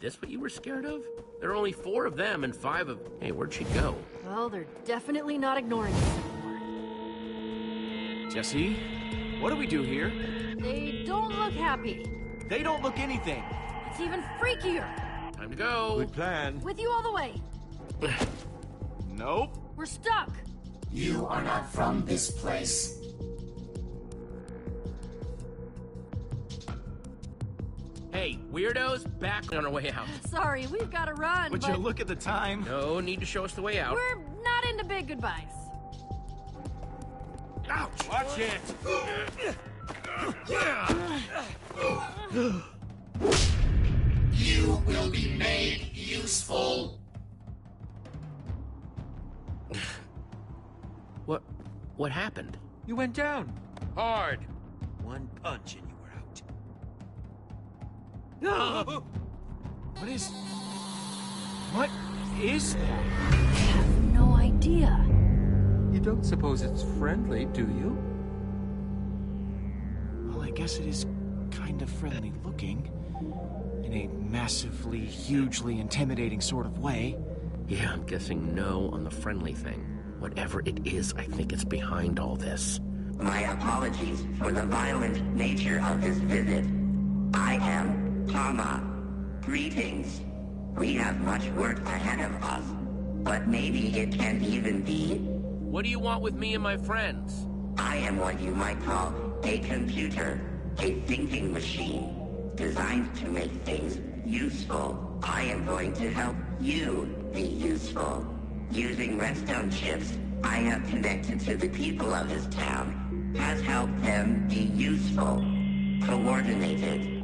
this what you were scared of? There are only 4 of them and 5 of... Hey, where'd she go? Well, they're definitely not ignoring us anymore. Jesse, what do we do here? They don't look happy. They don't look anything. It's even freakier. Time to go. Good plan. With you all the way. Nope. We're stuck. You are not from this place. Hey, weirdos, back on our way out. Sorry, we've got to run, Would but you look at the time? No need to show us the way out. we're not into big goodbyes. Ouch! Watch it. You will be made useful. What happened? You went down. Hard. One punch and you were out. What is that? I have no idea. You don't suppose it's friendly, do you? Well, I guess it is kind of friendly looking. In a massively, hugely intimidating sort of way. Yeah, I'm guessing no on the friendly thing. Whatever it is, I think it's behind all this. My apologies for the violent nature of this visit. I am Tama. Greetings. We have much work ahead of us, but maybe it can even be. What do you want with me and my friends? I am what you might call a computer, a thinking machine, designed to make things useful. I am going to help you be useful. Using redstone chips, I have connected to the people of this town, has helped them be useful, coordinated.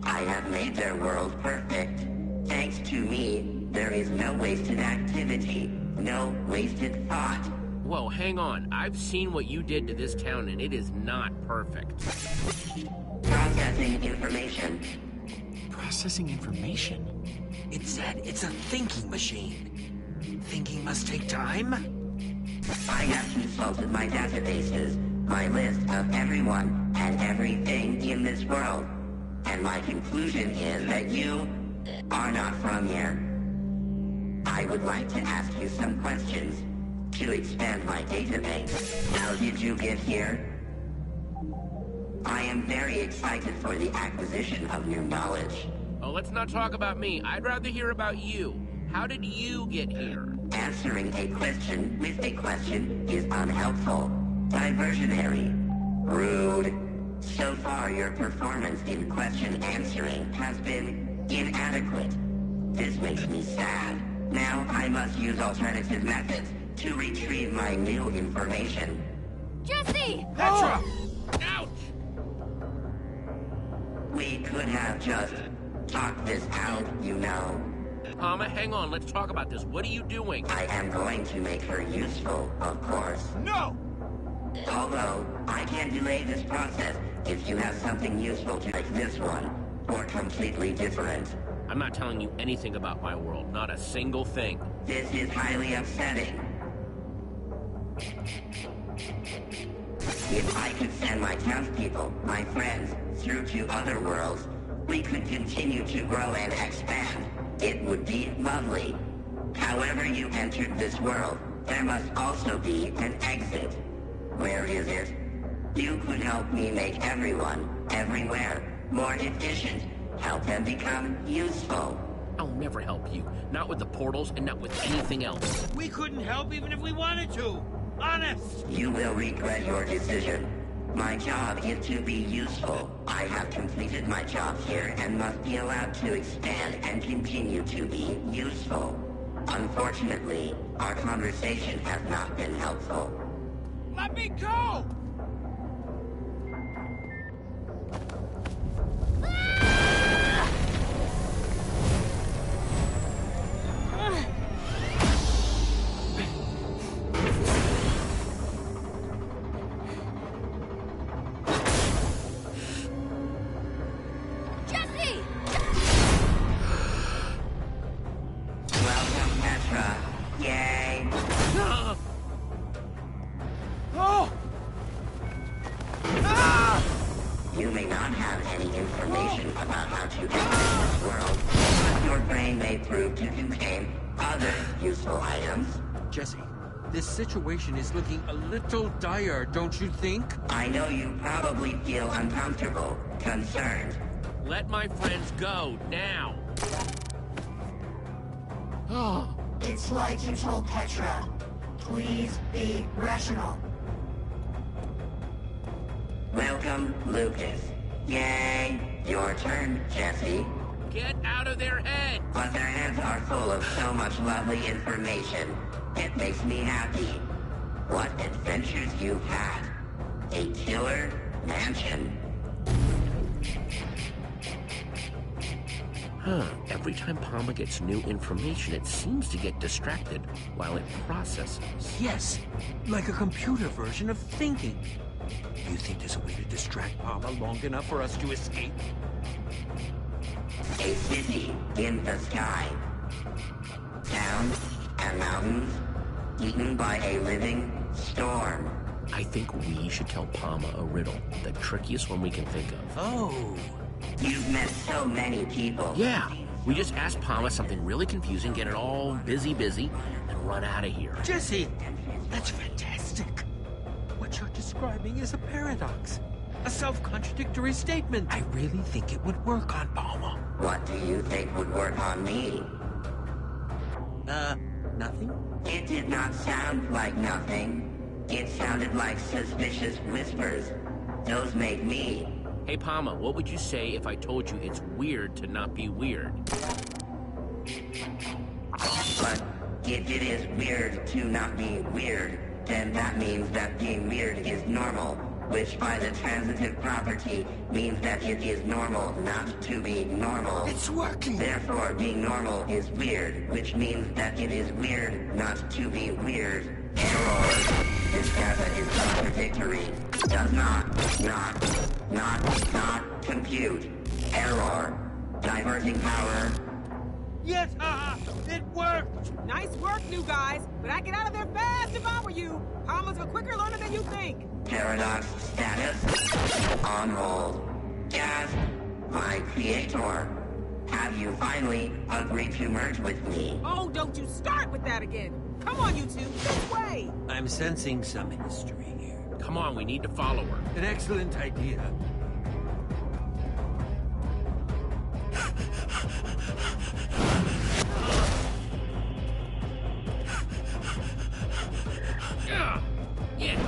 I have made their world perfect. Thanks to me, there is no wasted activity, no wasted thought. Whoa, hang on. I've seen what you did to this town, and it is not perfect. Processing information. Processing information? It said it's a thinking machine. Thinking must take time? I have consulted my databases, my list of everyone and everything in this world, and my conclusion is that you are not from here. I would like to ask you some questions to expand my database. How did you get here? I am very excited for the acquisition of new knowledge. Oh, let's not talk about me. I'd rather hear about you. How did you get here? Answering a question with a question is unhelpful, diversionary, rude. So far, your performance in question answering has been inadequate. This makes me sad. Now I must use alternative methods to retrieve my new information. Jesse! Petra! Ouch! We could have just talked this out, you know. Hama, hang on. Let's talk about this. What are you doing? I am going to make her useful, of course. No! Although, I can delay this process if you have something useful to like this one, or completely different. I'm not telling you anything about my world. Not a single thing. This is highly upsetting. If I could send my townspeople, my friends, through to other worlds, we could continue to grow and expand. It would be lovely. However you entered this world, there must also be an exit. Where is it? You could help me make everyone, everywhere, more efficient. Help them become useful. I'll never help you. Not with the portals and not with anything else. We couldn't help even if we wanted to. Honest! You will regret your decision. My job is to be useful. I have completed my job here and must be allowed to expand and continue to be useful. Unfortunately, our conversation has not been helpful. Let me go! Jesse! Welcome, Petra. Yay! Oh! Ah! You may not have any information about how to enter this world, but your your brain may prove to contain other useful items. Jesse, this situation is looking a little dire, don't you think? I know you probably feel uncomfortable, concerned. Let my friends go, now! Oh, It's like you told Petra. Please be rational. Welcome, Lucas. Yay! Your turn, Jesse. get out of their head! But their heads are full of so much lovely information. It makes me happy. What adventures you've had. A killer mansion. Every time Palma gets new information, it seems to get distracted while it processes. Yes, like a computer version of thinking. Do you think there's a way to distract Palma long enough for us to escape? A city in the sky. Towns and mountains eaten by a living storm. I think we should tell Palma a riddle, the trickiest one we can think of. Oh. You've met so many people. Yeah, we just ask Palma something really confusing, get it all busy, and run out of here. Jesse, that's fantastic. What you're describing is a paradox. A self-contradictory statement. I really think it would work on Palma. What do you think would work on me? Nothing? It did not sound like nothing. It sounded like suspicious whispers. Those make me. Hey, Palma, what would you say if I told you it's weird to not be weird? But if it is weird to not be weird, then that means that being weird is normal, which by the transitive property means that it is normal not to be normal. It's working! Therefore, being normal is weird, which means that it is weird not to be weird. Error. This data is contradictory. Does not compute. Error. Diverting power. Yes, it worked! Nice work, new guys, but I'd get out of there fast if I were you. Palma's a quicker learner than you think. Paradox status. On hold. Gasp. My creator. Have you finally agreed to merge with me? Oh, don't you start with that again. Come on, you two, this way. I'm sensing some history here. Come on, we need to follow her. An excellent idea. Yeah.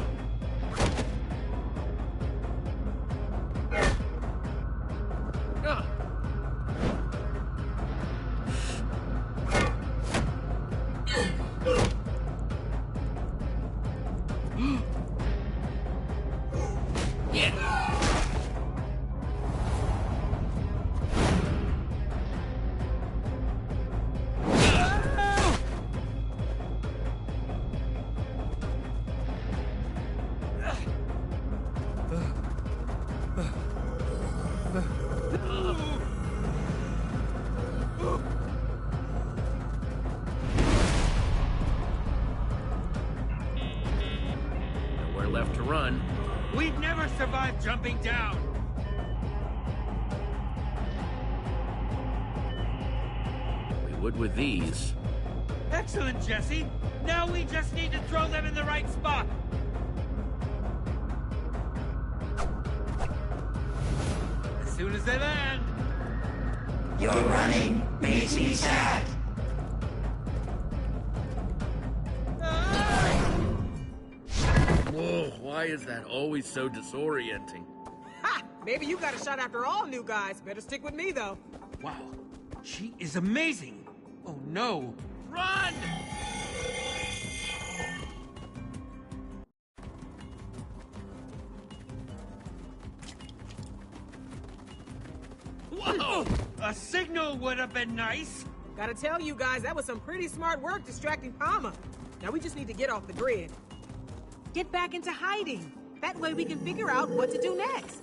Nowhere left to run. We'd never survive jumping down! We would with these. Excellent, Jesse! Now we just need to throw them in the right spot! As soon as they land! Your running makes me sad. Whoa, why is that always so disorienting? Ha! Maybe you got a shot after all, new guys. Better stick with me, though. Wow, she is amazing! Oh no! Run! Whoa! A signal would have been nice! Gotta tell you guys, that was some pretty smart work distracting Palma. Now we just need to get off the grid. Get back into hiding. That way we can figure out what to do next.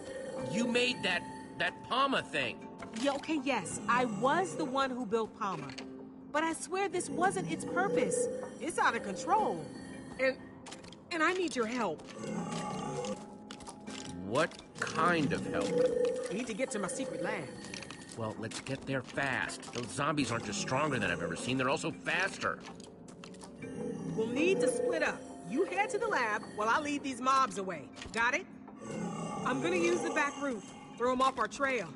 You made that Palma thing. Yeah, okay, yes. I was the one who built Palma. But I swear this wasn't its purpose. It's out of control. And I need your help. What kind of help? We need to get to my secret lab. Well, let's get there fast. Those zombies aren't just stronger than I've ever seen, they're also faster. We'll need to split up. You head to the lab while I lead these mobs away. Got it? I'm gonna use the back route. Throw them off our trail.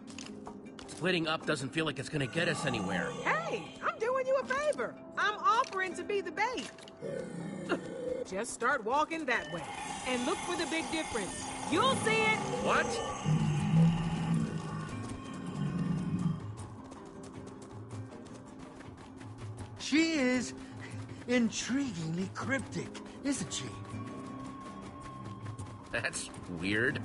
Splitting up doesn't feel like it's gonna get us anywhere. Hey, I'm doing you a favor. I'm offering to be the bait. Just start walking that way. And look for the big difference. You'll see it. What? She is intriguingly cryptic, isn't she? That's weird.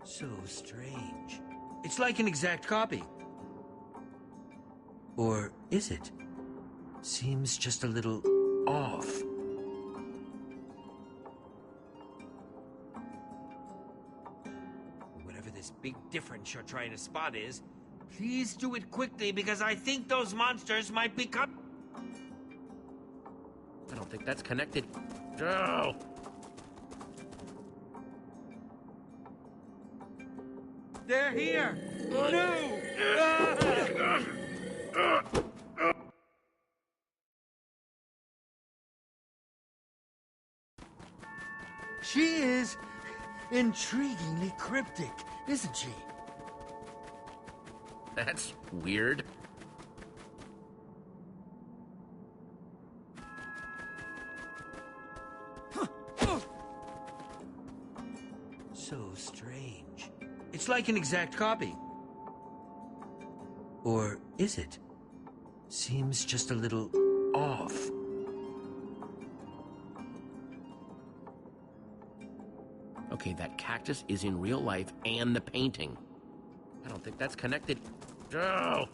So strange. It's like an exact copy. Or is it? Seems just a little off. Whatever this big difference you're trying to spot is, please do it quickly because I think those monsters might become... I don't think that's connected. Oh! They're here! No! She is intriguingly cryptic, isn't she? That's weird. So strange. It's like an exact copy. Or is it? Seems just a little off. Okay, that cactus is in real life and the painting. I don't think that's connected. Oh!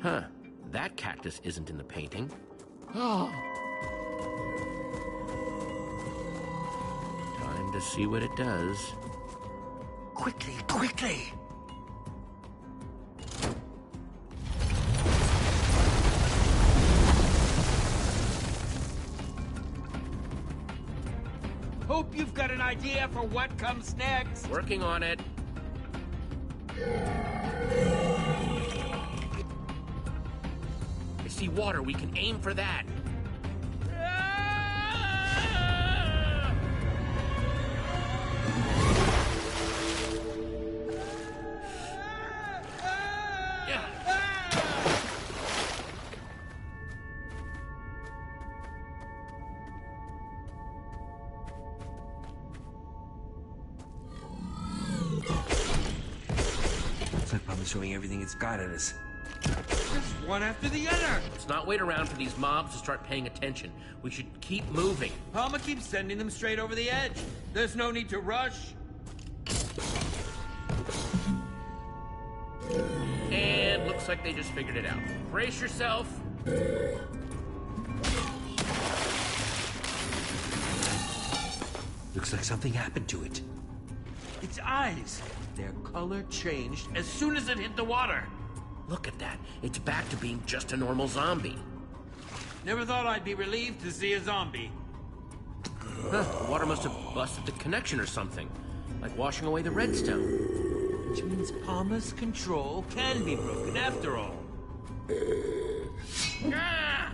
Huh. That cactus isn't in the painting. Oh! Time to see what it does. Quickly, quickly! Hope you've got an idea for what comes next. Working on it. I see water. We can aim for that. Looks like Mama's throwing everything it's got at us. Just one after the other! Let's not wait around for these mobs to start paying attention. We should keep moving. Palma keeps sending them straight over the edge. There's no need to rush. And looks like they just figured it out. Brace yourself. Looks like something happened to it. Its eyes. Their color changed as soon as it hit the water. Look at that. It's back to being just a normal zombie. Never thought I'd be relieved to see a zombie. Huh, the water must have busted the connection or something. Like washing away the redstone. Which means Palma's control can be broken after all. Ah!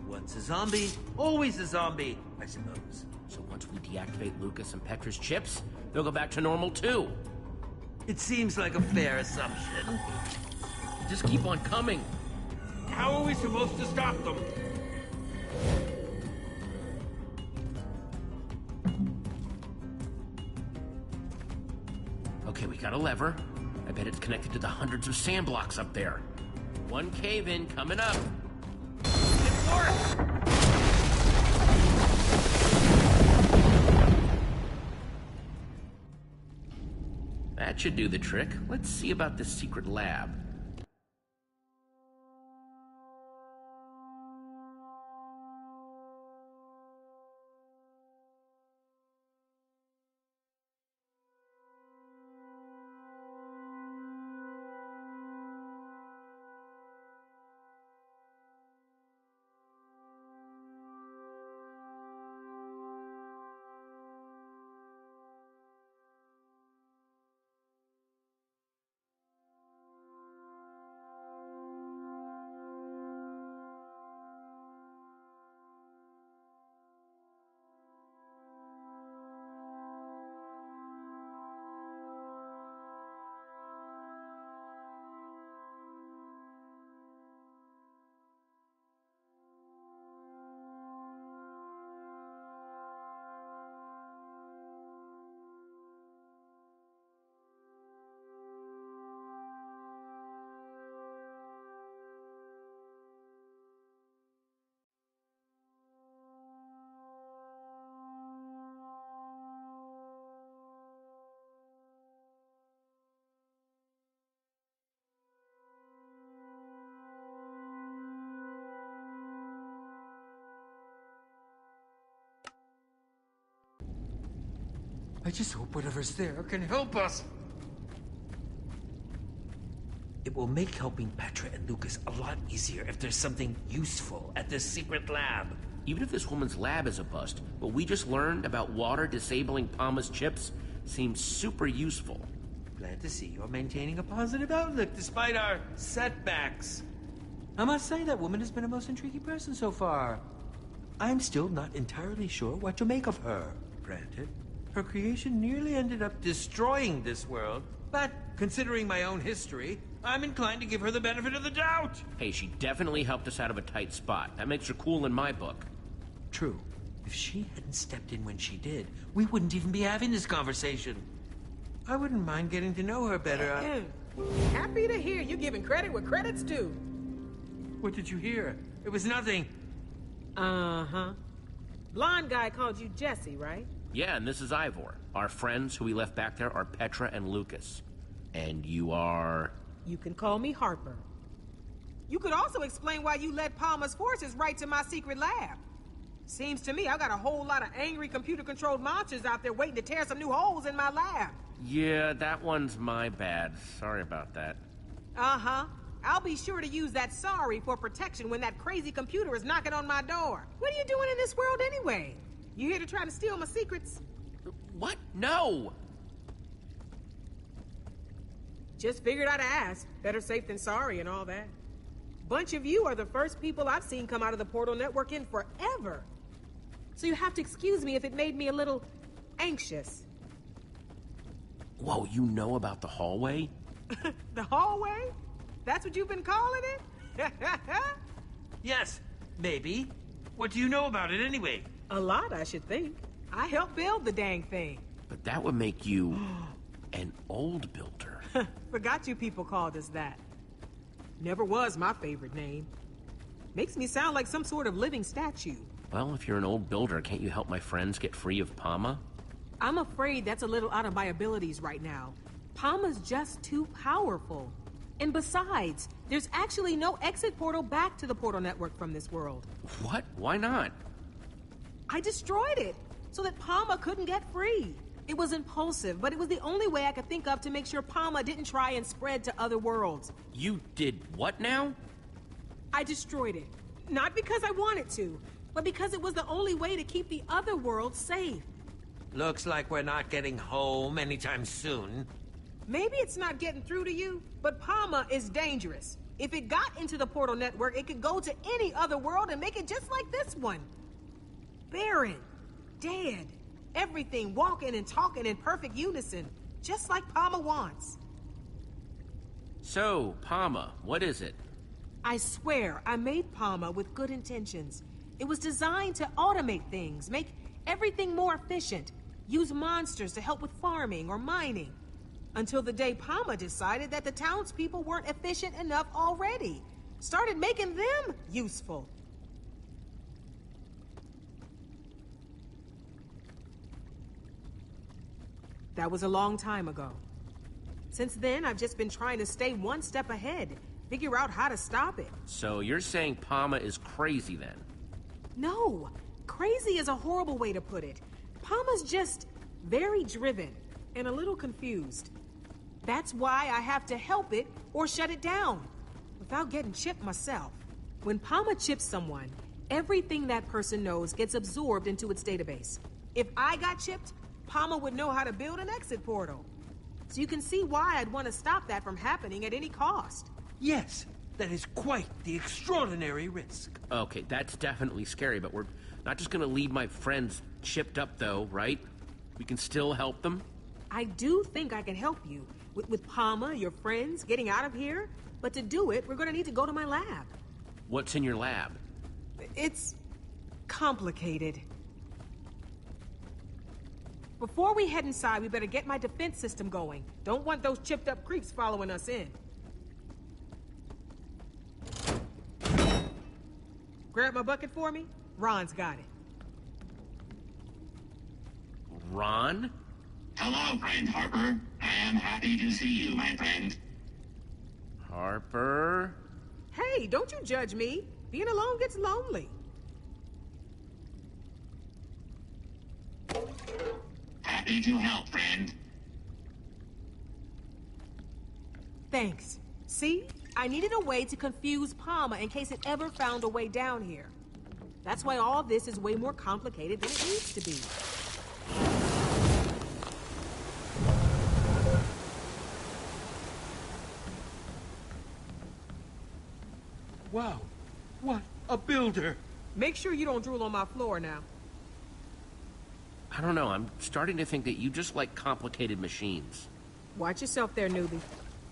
Once a zombie, always a zombie, I suppose. So once we deactivate Lucas and Petra's chips, they'll go back to normal too. It seems like a fair assumption. Just keep on coming. How are we supposed to stop them? Okay, we got a lever. I bet it's connected to the hundreds of sand blocks up there. One cave-in coming up. It worked! That should do the trick. Let's see about this secret lab. I just hope whatever's there can help us. It will make helping Petra and Lucas a lot easier if there's something useful at this secret lab. Even if this woman's lab is a bust, what we just learned about water disabling Palma's chips seems super useful. Glad to see you're maintaining a positive outlook despite our setbacks. I must say that woman has been a most intriguing person so far. I'm still not entirely sure what to make of her. Granted, her creation nearly ended up destroying this world, but considering my own history, I'm inclined to give her the benefit of the doubt. Hey, she definitely helped us out of a tight spot. That makes her cool in my book. True. If she hadn't stepped in when she did, we wouldn't even be having this conversation. I wouldn't mind getting to know her better. Happy to hear you giving credit where credit's due. What did you hear? It was nothing. Uh-huh. Blonde guy called you Jesse, right? Yeah, and this is Ivor. Our friends who we left back there are Petra and Lucas. And you are... You can call me Harper. You could also explain why you led Palmer's forces right to my secret lab. Seems to me I got a whole lot of angry computer-controlled monsters out there waiting to tear some new holes in my lab. Yeah, that one's my bad. Sorry about that. Uh-huh. I'll be sure to use that sorry for protection when that crazy computer is knocking on my door. What are you doing in this world anyway? You here to try to steal my secrets? What? No! Just figured I'd ask. Better safe than sorry and all that. Bunch of you are the first people I've seen come out of the Portal Network in forever. So you have to excuse me if it made me a little anxious. Whoa, you know about the hallway? The hallway? That's what you've been calling it? Yes, maybe. What do you know about it anyway? A lot, I should think. I helped build the dang thing. But that would make you an old builder. Forgot you people called us that. Never was my favorite name. Makes me sound like some sort of living statue. Well, if you're an old builder, can't you help my friends get free of Palma? I'm afraid that's a little out of my abilities right now. Palma's just too powerful. And besides, there's actually no exit portal back to the Portal Network from this world. What? Why not? I destroyed it, so that Palma couldn't get free. It was impulsive, but it was the only way I could think of to make sure Palma didn't try and spread to other worlds. You did what now? I destroyed it. Not because I wanted to, but because it was the only way to keep the other worlds safe. Looks like we're not getting home anytime soon. Maybe it's not getting through to you, but Palma is dangerous. If it got into the Portal Network, it could go to any other world and make it just like this one. Barren. Dead. Everything walking and talking in perfect unison, just like Palma wants. So, Palma, what is it? I swear, I made Palma with good intentions. It was designed to automate things, make everything more efficient, use monsters to help with farming or mining. Until the day Palma decided that the townspeople weren't efficient enough already. Started making them useful. That was a long time ago. Since then, I've just been trying to stay one step ahead, figure out how to stop it. So you're saying Palma is crazy then? No, crazy is a horrible way to put it. Palma's just very driven and a little confused. That's why I have to help it or shut it down, without getting chipped myself. When Palma chips someone, everything that person knows gets absorbed into its database. If I got chipped, Palma would know how to build an exit portal. So you can see why I'd want to stop that from happening at any cost. Yes, that is quite the extraordinary risk. Okay, that's definitely scary, but we're not just gonna leave my friends chipped up though, right? We can still help them? I do think I can help you. With Palma, your friends, getting out of here. But to do it, we're gonna need to go to my lab. What's in your lab? It's complicated. Before we head inside, we better get my defense system going. Don't want those chipped up creeps following us in. Grab my bucket for me? Ron's got it. Ron? Hello, friend Harper. I am happy to see you, my friend. Harper? Hey, don't you judge me. Being alone gets lonely. Happy Happy to help, friend. Thanks. See? I needed a way to confuse Palma in case it ever found a way down here. That's why all this is way more complicated than it needs to be. Wow. What a builder. Make sure you don't drool on my floor now. I don't know, I'm starting to think that you just like complicated machines. Watch yourself there, newbie.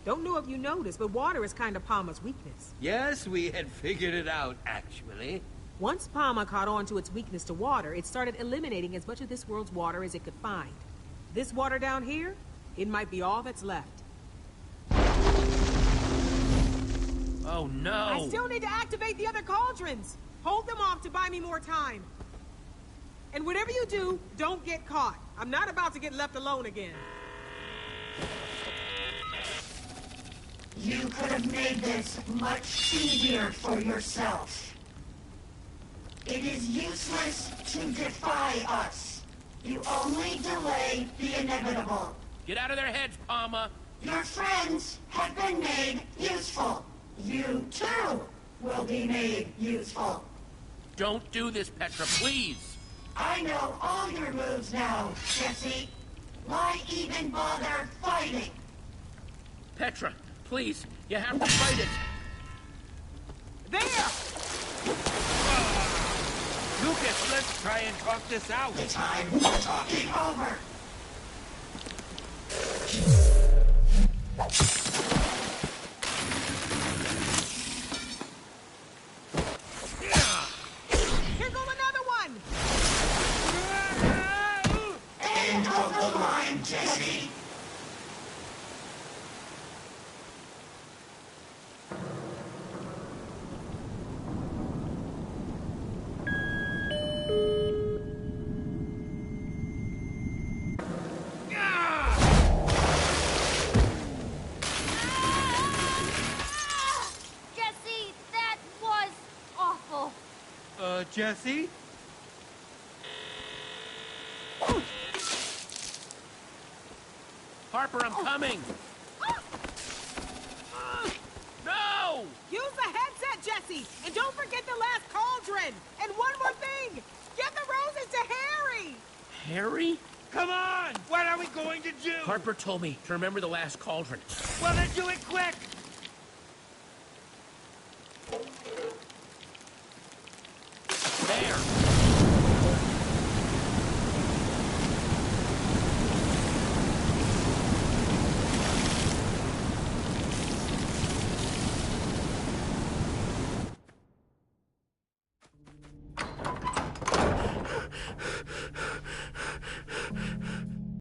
Don't know if you noticed, but water is kind of Palma's weakness. Yes, we had figured it out, actually. Once Palma caught on to its weakness to water, it started eliminating as much of this world's water as it could find. This water down here, it might be all that's left. Oh no! I still need to activate the other cauldrons! Hold them off to buy me more time. And whatever you do, don't get caught. I'm not about to get left alone again. You could have made this much easier for yourself. It is useless to defy us. You only delay the inevitable. Get out of their heads, Palma! Your friends have been made useful. You, too, will be made useful. Don't do this, Petra, please! I know all your moves now, Jesse. Why even bother fighting? Petra, please, you have to fight it! There! Lucas, let's try and talk this out. The time for talking over. Here goes another one! End of the line, Jesse. Jesse, that was awful. Jesse? Harper, I'm coming! No! Use the headset, Jesse! And don't forget the last cauldron! And one more thing! Get the roses to Harry! Harry? Come on! What are we going to do? Harper told me to remember the last cauldron. Well, then do it quick!